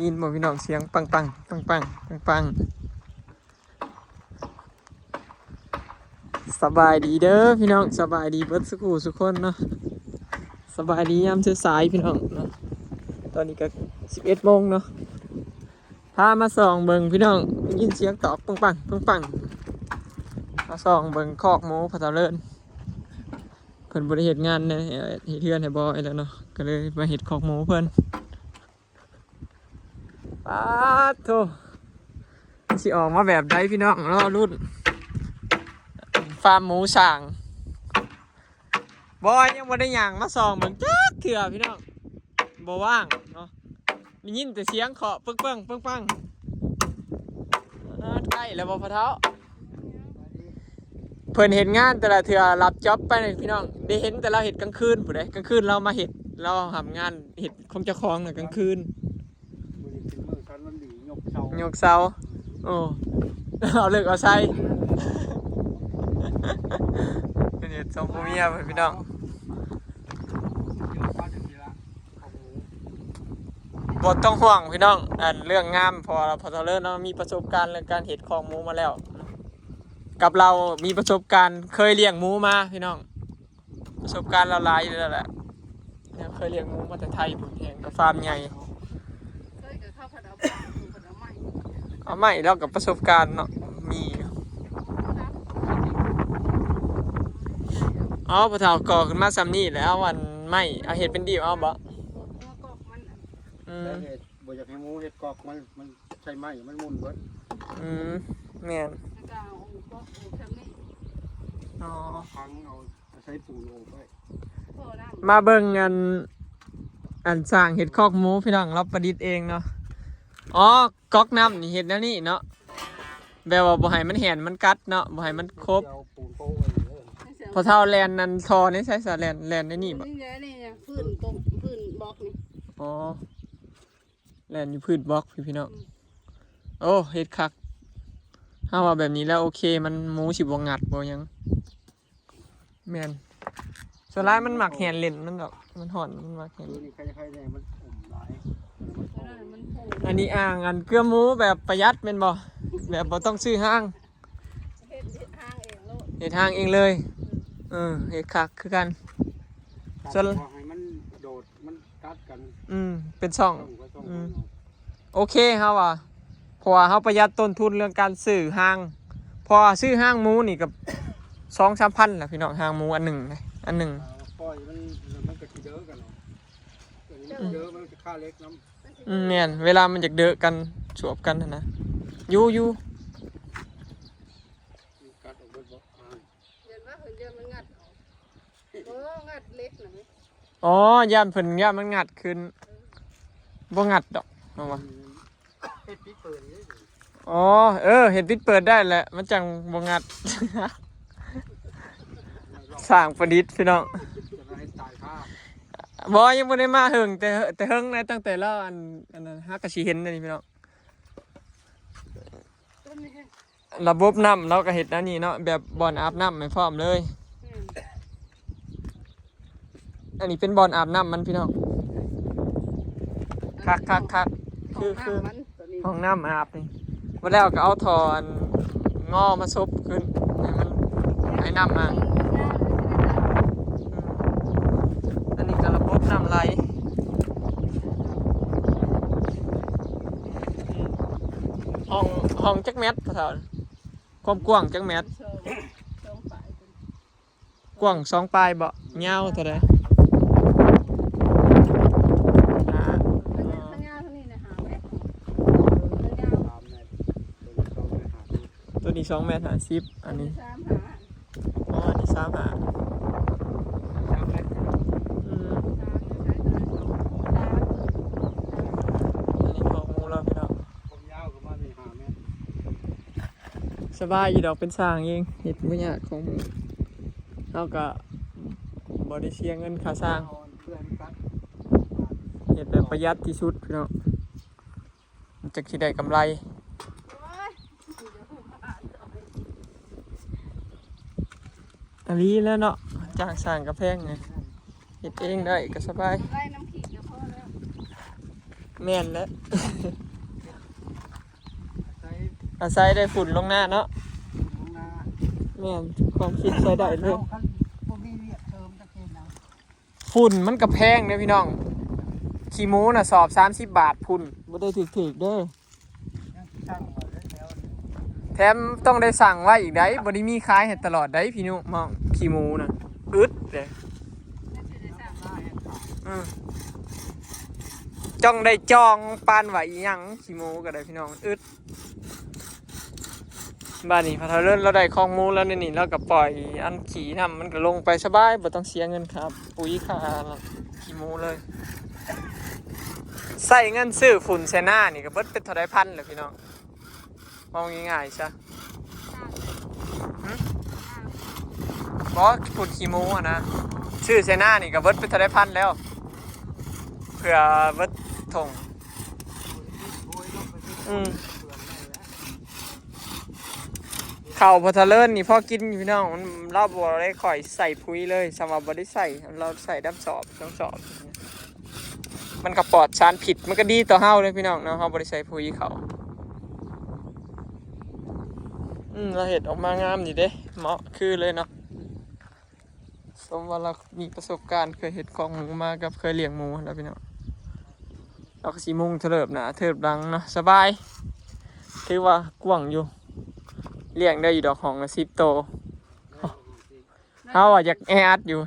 ยินบ่พี่น้องเสียงปังปังปังปังปังปังสบายดีเด้อพี่น้องสบายดีเบิดสุขคนเนาะสบายดียามสายพี่น้องเนาะตอนนี้ก็11 โมงเนาะพามาส่องเบิ่งพี่น้องยินเสียงตอกปังปังปังปังมาส่องเบิ่งคอกหมูพะเทาเลินเพิ่นบ่ได้เฮ็ดงานเนี่ยเฮ็ดเฮือนให้บ่อยแล้วเนาะก็เลยมาเฮ็ดคอกหมูเพิ่นปาดโธ่สิออกมาแบบใดพี่น้องรอรุ่นฟาร์มหมูส่างบอยยังบ่ได้หยังมาส่องเบิ่งจักเถื่อพี่น้องบ่ว่างเนาะได้ยินแต่เสียงเคาะปึ้งปึ้งปึ้งปึ้งใกล้แล้วบ่พะเท้าเพิ่นเห็นงานแต่ละเถื่อรับจ็อบไปนี่พี่น้องได้เห็นแต่เราเฮ็ดกลางคืนผู้ใดกลางคืนเรามาเฮ็ดเราทำงานเฮ็ดของเจ้าของน่ะกลางคืนยกเสาโอ้เอาเลิกเอาใส่เป็นเหตุสองผัวเมียพี่น้องบ่ต้องห่วงพี่น้องเรื่องงามพอเราเริ่มเนาะมีประสบการณ์เรื่องการเฮ็ดของหมูมาแล้วกับเรามีประสบการณ์เคยเลี้ยงหมูมาพี่น้องประสบการณ์เราหลายแล้วแหละเคยเลี้ยงหมูมาแต่ไทยผมเองกับฟาร์มใหญ่เอาไม่แล้วกับประสบการณ์เนาะมีอ๋อพอเท่าก่อขึ้นมาซ้ำนี่แล้ววันไม่เอาเห็ดเป็นดีเอาบ่บ่อยากให้หมูเห็ดกอกมันใช่ไหมมันมุนเบิดแม่นอ๋อพังเอาใช้ปูนลงไปมาเบิ่งอันสร้างเห็ดคอกหมูพี่น้องเราประดิษฐ์เองเนาะอ๋อก๊อกน้ำนี่เห็ดแล้วนี่เนาะแบบว่าบ่ให้มันแหนมันกัดเนาะบ่ให้มันครบพอเท่าแลนนั้นทอนี่ใช้สาแลนได้นี่บ่พื้นบล็อกนี่อ๋อแลนอยู่พื้นบล็อกพี่น้องโอ้เฮ็ดคักถ้าว่าแบบนี้แล้วโอเคมันหมูสิบ่งัดบ่ยังแม่นส่วนร้ายมันหมักแหนเล่นมันดอกมันห่อนมันหมักแหนนี่ใครๆเนี่ยมันอุ่มหลายอันนี้อ่างเกลือหมูแบบประหยัดเป็นบ่แบบบ่ต้องซื้อห้างเฮ็ดห้างเองเลยเฮ็ดคักคือกันส่วนให้มันโดดมันกัดกันเป็นช่องโอเคเฮาว่าเพราะว่าเฮาประหยัดต้นทุนเรื่องการซื้อห้างพอซื้อห้างหมูนี่กับ 2-3 พันแหละพี่น้องห้างหมูอันหนึ่งปล่อยมันก็สิเด้อกันเนาะเด้อมันจะค่าเล็กน้ำเนี่ยเวลามันอยากเด้อกันสวบกันนะอยู่กัดออกเบิดบ่เห็นว่าเพิ่นจะมันงัดออกงัดเล็กน่ะมั้ยอ๋อย่านเพิ่นย่านมันงัดขึ้นบ่งัดดอกเอาว่าเฮ็ดปิดเปิดนี่อ๋อเห็นปิดเปิดได้แหละมันจังบ่งัดสร้างประดิษฐ์พี่น้องบ่ยังบ่ได้มาเฮิงแต่เฮิงนะตั้งแต่แล้วอันนั้นฮักก็สิเห็นนี่พี่น้องระบบน้ำเราก็เฮ็ดอันนี้เนาะแบบบ่อนอาบน้ำให้พร้อมเลยอันนี้เป็นบ่อนอาบน้ำมันพี่น้องคักคือห้องน้ำอาบนี่วันแล้วก็เอาถอนงอมาซบขึ้นให้มันให้น้ำมาอันนี้ก็ระบบน้ำไหลห้องจักเม็ดพอเท่าความกว้างจักเม็ดกว้าง2 ปลายบ่ยาวเท่าใดตัวนี้2.50 เมตรอันนี้อ๋ออันนี้3.5สบายอยู่ดอกเป็นสร้างเองเห็ดไม่ยากของมึงเท่ากับบริเชียเงินค่าสร้างเห็ดแบบประหยัดที่สุดพี่น้องมันจะคิดได้กำไรอันนี้แล้วเนาะจ้างสร้างกระแพงไงเห็ดเองได้ก็สบาย แม่นแล้ว ใช้ อาศัยได้ฝุ่นลงหน้าเนาะ ลงนา แม่นความคิดใช้ได้เลย คันพวกนี้เรียกเติมตะเกียงนะ ฝุ่นมันก็แพงเด้อพี่น้องขี้หมูน่ะสอบ30 บาทพุ่นบ่ได้ถูกๆเด้อ ยังช่างมาได้แล้ว แถมต้องได้สั่งไว้อีกได้บ่ได้มีขายให้ตลอดได้พี่นุมองขี้หมูน่ะอึดเด้จ้องได้จองปานไว้อีหยังขี้หมูก็ได้พี่น้องอึดบ้านนี้พอเราเริ่มเราได้ของหมูแล้วนี่เราก็ปล่อยอันขี้น้ำมันก็ลงไปสบายบ่ต้องเสียเงินครับปุ๋ยค่าขี้หมูเลยใส่เงินซื้อฝุ่นใส่หน้านี่ก็เบิดเป็นเท่าใดพันเลยพี่น้องมองง่ายๆซะบอสฝุ่นขี้หมูอ่ะนะชื่อใส่หน้านี่ก็เบิดเป็นเท่าใดพันแล้วเพื่อเบิดถงข้าวพอทะเลินนี่พ่อกินพี่น้องมันเราบ่ได้ค่อยใส่ปุ๋ยเลยสำหรับบ่ได้ใส่เราใส่น้ำสอบน้ำสอบมันก็ปลอดสารผิดมันก็ดีต่อเฮาเลยพี่น้องเนาะเฮาบ่ได้ใส่ปุ๋ยเขาเราเห็ดออกมางามอยู่เด้เหมาะคือเลยเนาะสมว่าเรามีประสบการณ์เคยเห็ดของหมูมากับเคยเลี้ยงหมูแล้วพี่น้องเราก็สีมุงเถิบหนาเถิบดังเนาะสบายถือว่ากว้างอยู่เลี้ยงได้อยู่ดอกของ10 โตเขาว่าอยากแออัดอยู่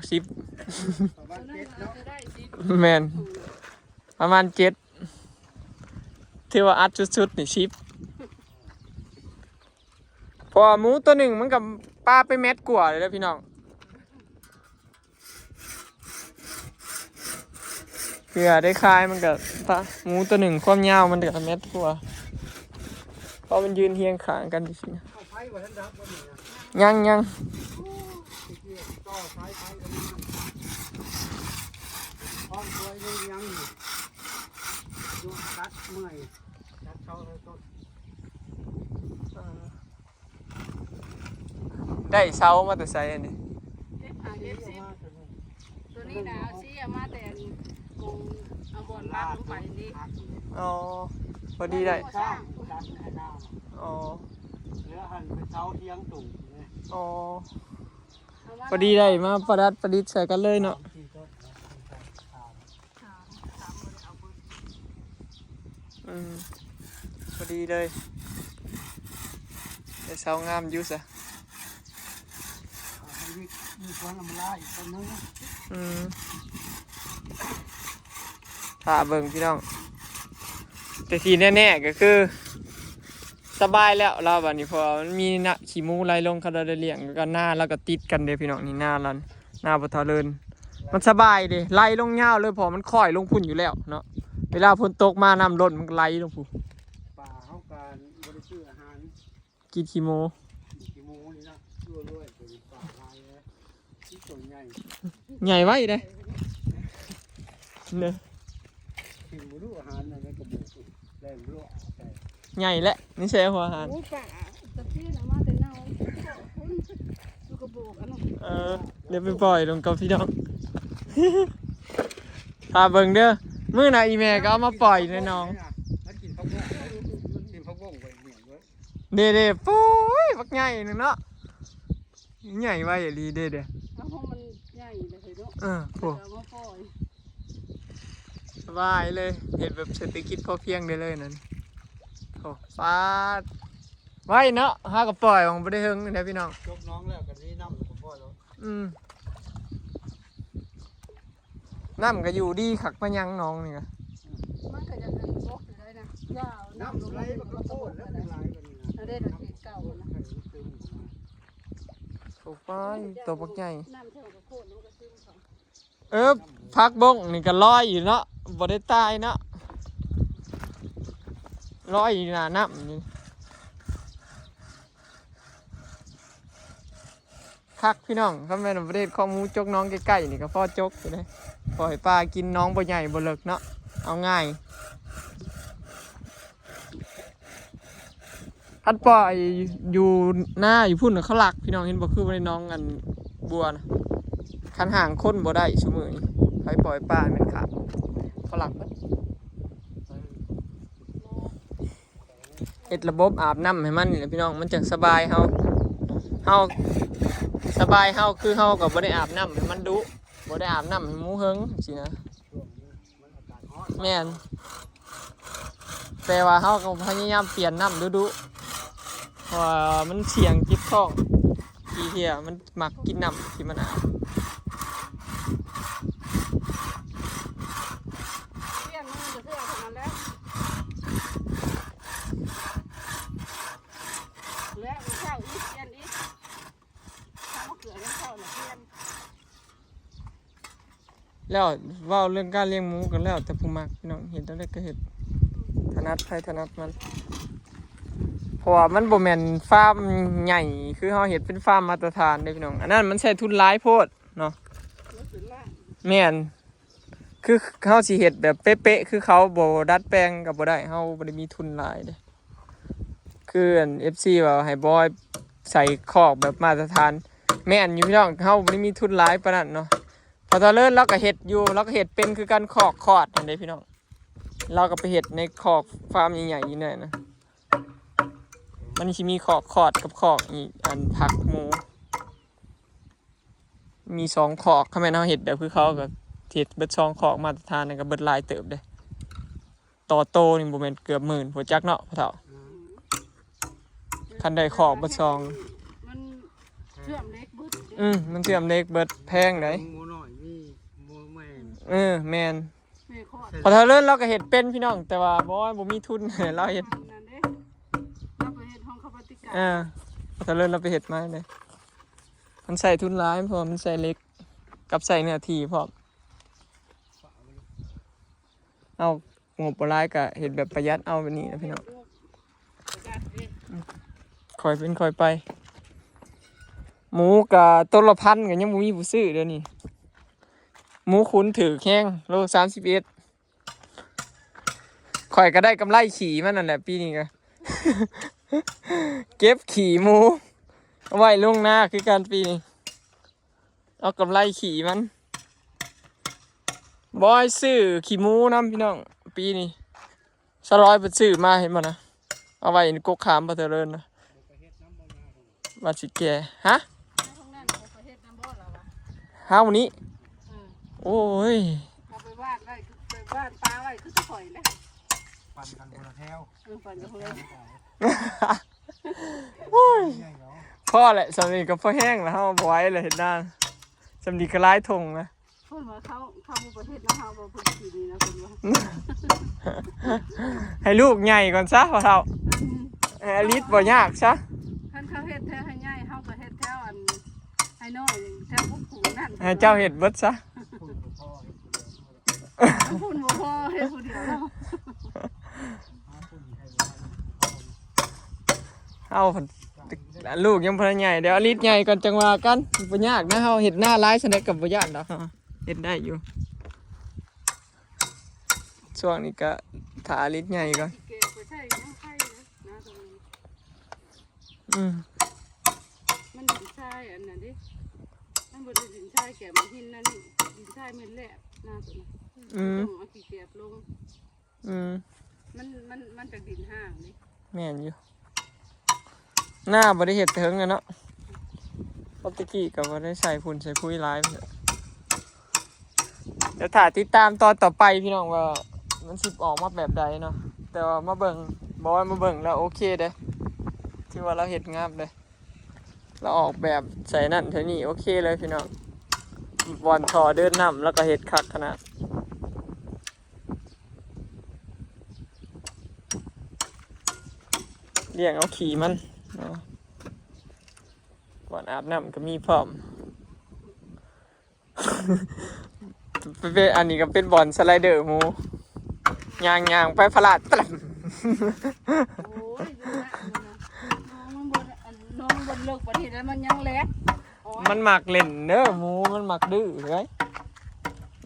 10 แมนประมาณ7ถือว่าอัดสุดๆนี่10พอหมูตัวหนึ่งมันกับปลาไปเม็ดกว่าเลยนะพี่น้องเพื่อได้คายมันกับปลาหมูตัวหนึ่งความยาวมันกับเม็ดกว่าเพราะมันยืนเฮียงขางกันจริงๆยังต่อสายไฟกันมาห้องตัวยังดูตัดเมื่อยตัดเขาเลยต้น ได้เสามาแต่ใส่อันนี้ ตัวนี้นะเอาซี่มาแต่มงเอาบอลลาดลงไปนี่ อ๋อพอดีได้ สร้างตัดให้หน้า อ๋อ เหลือหันไปเท้าเทียงตุ่มเนี่ย อ๋อพอดีได้มาประดิษฐ์ใส่กันเลยเนาะพอดีเลยได้เสางามอยู่ซะมีคนทำลายอีกคนนึง ถ้าเบิ่งพี่น้องแต่ทีแน่ๆก็คือสบายแล้วเราบัดนี้พอมันมีนะขี้หมูไหลลงเขาได้เลี้ยงก็หน้าแล้วก็ติดกันเด้พี่น้องนี่หน้าลันหน้าบ่ทะเลินมันสบายเด้ไหลลงยาวเลยพอมันค่อยลงพุ่นอยู่แล้วเนาะเวลาฝนตกมาน้ำล้นมันก็ไหลลงพุ่น ป่าเขาการบริสุทธิ์อาหาร กินขี้หมู กี่โมงนี่นะด้วยเป็นป่าลายเลยที่ส่วนใหญ่ ใหญ่ไว้เด้เด้อ กินบริสุทธิ์อาหารอะไรกระบอกแรงรั่วแต่ ใหญ่แหละนี่ใช่หัวอาหาร โอ้ป่าตะเพียนมาแต่เน่าดูกระบอกอันนั้น เดี๋ยวไปปล่อยลงกับพี่น้อง พาเบิ่งเด้อมื้อน่ะอีแม่ก็เอามาปล่อยในน้อง มันกินผักบุ้งกินผักบุ้งไปเหนียวด้วย เด้ๆปุ้ยบักใหญ่นึงเนาะใหญ่ไว้อย่าลีเด้ แล้วห้องมันใหญ่เลยเนาะ โอ้ เอามาปล่อย สบายเลยเห็นแบบเศรษฐกิจพอเพียงได้เลยนั่นโอ้ฟาดไว้เนาะหากับปล่อยของบ่ได้เฮิงนี่นะพี่น้อง ยกน้องแล้วกันนี่น้ำหลวงพ่อแล้ว น้ำก็อยู่ดีคักพะยังน้องนี่ก็ มันก็จะเป็นบกเลยนะยาว น้ำไหลมันก็โคตรแล้วเป็นลายกันนี่นะ เอาได้ดอกเก่านะ โอ้ไปตัวบักใหญ่ น้ำเท่ากับโคตรมันก็ซึมเขา พักบงนี่ก็ลอยอยู่เนาะบ่ได้ตายเนาะลอยอยู่หน้าน้ำนี่คักพี่น้องคำแม่นประเทศข้อมูจกน้องใกล้ๆนี่ก็พ่อจกอยู่เลยปล่อยปลากินน้องบ่ใหญ่บ่เลิกเนาะเอาง่ายท่านปล่อยอยู่หน้าอยู่พุ่นน่ะเขาหลักพี่น้องเห็นบ่คือบ่ได้น้องอันบัวนะคันห่างคนบ่ได้ชั่วมือนี้ไปปล่อยปลาแม่นขาดเขาหลักเบิด เฮ็ดระบบอาบน้ำให้มันนี่แหละพี่น้องมันจังสบายเฮาสบายเฮาคือเฮาก็บ่ได้อาบน้ำให้มันดุบ่ได้อาบน้ำให้หมูเฮิงสินะ ช่วงนี้มันอากาศร้อน แม่นแต่ว่าเฮาก็พยายามเปลี่ยนน้ำดุๆเพราะว่ามันเสี่ยงจิบท้องทีเที่ยมันมักกินน้ำที่มันอาบ เปลี่ยนมือจะเพื่อเท่านั้นแล้วแล้วมันเข้าอีกเปลี่ยนอีกถ้าเอาเกลือแล้วเข้าเนี่ยเปลี่ยน แล้วเว้าเรื่องการเลี้ยงหมูกันแล้วแต่ผู้มักพี่น้องเห็นได้ก็เฮ็ดถนัดไผถนัดมันเพราะว่ามันบ่แม่นฟาร์มใหญ่คือเฮาเฮ็ดเป็นฟาร์มมาตรฐานเด้พี่น้องอันนั้นมันใช้ทุนหลายโพดเนาะ รู้สึกว่า แม่นคือเฮาสิเฮ็ดแบบเป๊ะๆคือเขาบ่ดัดแปลงก็บ่ได้เฮาบ่ได้มีทุนหลายเด้คืออัน FC ว่าให้บอยใส่คอกแบบมาตรฐานแม่นอยู่พี่น้องเฮาบ่ได้มีทุนหลายปานนั้นเนาะพอตอนเลิศเราก็เฮ็ดอยู่เราก็เฮ็ดเป็นคือการคอกคอดนั่นเด้พี่น้องเราก็ไปเฮ็ดในคอกฟาร์มใหญ่ๆอยู่นั่นนะมันสิมีคอกคอดกับคอกอีกอันพักหมูมี2คอกคันแม่นเฮาเฮ็ดแบบคือเขาก็เฮ็ดเบิด2คอกมาตรฐานนั่นก็เบิดหลายเติบเด้ต่อโตนี่บ่แม่นเกือบหมื่นพุ่นจักเนาะพ่อเฒ่าคันได้คอกเบิด2มันเชื่อมเล็กบึ้ด มันเสื่อมเล็กเบิดแพงได หมูน้อยมีหมูแม่น แม่น ไม่คอด พอเฒ่าเลิศเราก็เฮ็ดเป็นพี่น้องแต่ว่าบ่มีทุน ให้เราเฮ็ด นั่นเด้เราไปเฮ็ดห้องข้าวปฏิกา พอเฒ่าเลิศเราไปเฮ็ดมาเด้มันใส่ทุนหลายเพราะว่ามันใส่เล็กกับใส่เนื้อที่พร้อมเอางบบ่หลายก็เฮ็ดแบบประหยัดเอาแบบนี้นะพี่น้องค่อยเป็นค่อยไปหมูก็ต้นละพันก็ยังบ่มีผู้ซื้อเดี๋ยวนี้หมูขุนถือแข้งโล31ข่อยก็ได้กำไรขี่มันนั่นแหละปีนี้ก็ เก็บขี่หมูเอาไว้ลงหน้าคือการปีนี้เอากำไรขี่มันบอยซื้อขี่หมูน้ำพี่น้องปีนี้สลอยไปซื้อมาเห็นบ่นะเอาไว้ในกกขามปะเถริญนะมาสิแกฮะ ห้องนั้นเขาไปเฮ็ดน้ำบ่อเราอะ ห้าวนี้โอ้ย เอาไปวาดไว้ไปวาดปลาไว้คือจะปล่อยแล้ว ปั่นกันคนละแถว ปั่นกับเพื่อน โอ้ย ใหญ่เหรอ พ่อแหละสำนีก็พ่อแห้งแล้วเฮาบ่ไหว้เลยเห็นหน้าสำนีก็ร้ายทงนะ พูดว่าเขามาประเทศนะเขาบอกพูดทีนี้นะคุณว่า ให้ลูกใหญ่ก่อนซะพ่อเฒ่าให้อลิศบ่ยากซะ ท่านเขาเฮ็ดแท้ให้ง่ายเขาก็เฮ็ดแท้อันให้น้อยแท้พวกขู่นั่น ให้เจ้าเฮ็ดเบิดซะ พูดกับพ่อเห็นคนเดียว พูดบ่พอเฮ็ดผู้เดียวเนาะ พูดให้ว่า เอาลูกยังพอใหญ่เดี๋ยวอลิศใหญ่ก่อนจังว่ากันบ่ยากนะเฮาเฮ็ดหน้าร้ายซะได้กับบ่ยากดอกเฮ็ดได้อยู่ช่วงนี้ก็ถ้าอลิศใหญ่ก่อน เกไปใช่ยังไข่นะตรงนี้ มันดินทรายอันนั้นดิมันบ่ได้ดินทรายแก่มันหินนั่นนี่ดินทรายเม็ดแหลบหน้าตัวนั้นต้องเอาขี้เกียจลงมันจากดินห้างนี่ แม่นอยู่หน้าบ่ได้เฮ็ดเถิงเลยเนาะปกติก็บ่ได้ใส่ฝุ่นใส่ปุ๋ยหลายเดี๋ยวถ้าติดตามตอนต่อไปพี่น้องว่ามันสิออกมาแบบใดเนาะแต่ว่ามาเบิ่งบ่ว่ามาเบิ่งแล้วโอเคเด้ที่ว่าเราเฮ็ดงามเด้เราออกแบบใส่นั่นเท่านี้โอเคเลยพี่น้องบอลทอเดินนำแล้วก็เฮ็ดคักขนาดเลี้ยงเอาขี่มันเนาะบอลอาบน้ำก็มีพร้อม เป็นอันนี้ก็เป็นบอลสไลเดอร์หมูยางไปพลาดตะล โอ้ยดูนะน้องบนเลิกประเทศแล้วมันยังเล็ก มันหมักเล่นเด้อหมูมันหมักดื้อเลย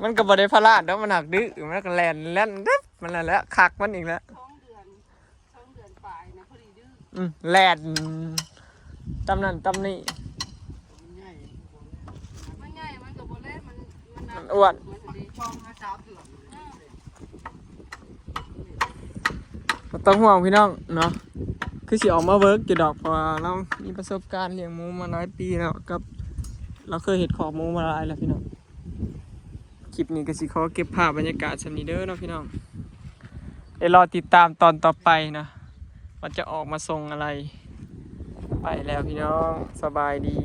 มันก็บ่ได้พลาดแล้วมันหนักดื้อมันก็แล่นดึ๊บมันนั่นแหละคักมันอีกแล้ว 2 เดือนปลายนะพอดีดื้อ แล่นตำนั่นตำนี่ มันง่ายมันกับโบเล่มัน อ้วน มันดีช่องมา3 เดือน พอ ต้องห่วงพี่น้องเนาะคือสิออกมาเวิร์กอยู่ดอกเพราะว่าเรามีประสบการณ์เลี้ยงหมูมาหลายปีแล้วกับเราเคยเห็ดขอบหมูมาหลายแล้วพี่น้องคลิปนี้ก็สิขอเก็บภาพบรรยากาศสำนี้เด้อเนาะพี่น้องเดี๋ยวรอติดตามตอนต่อไปนะว่าจะออกมาส่งอะไรไปแล้วพี่น้องสบายดี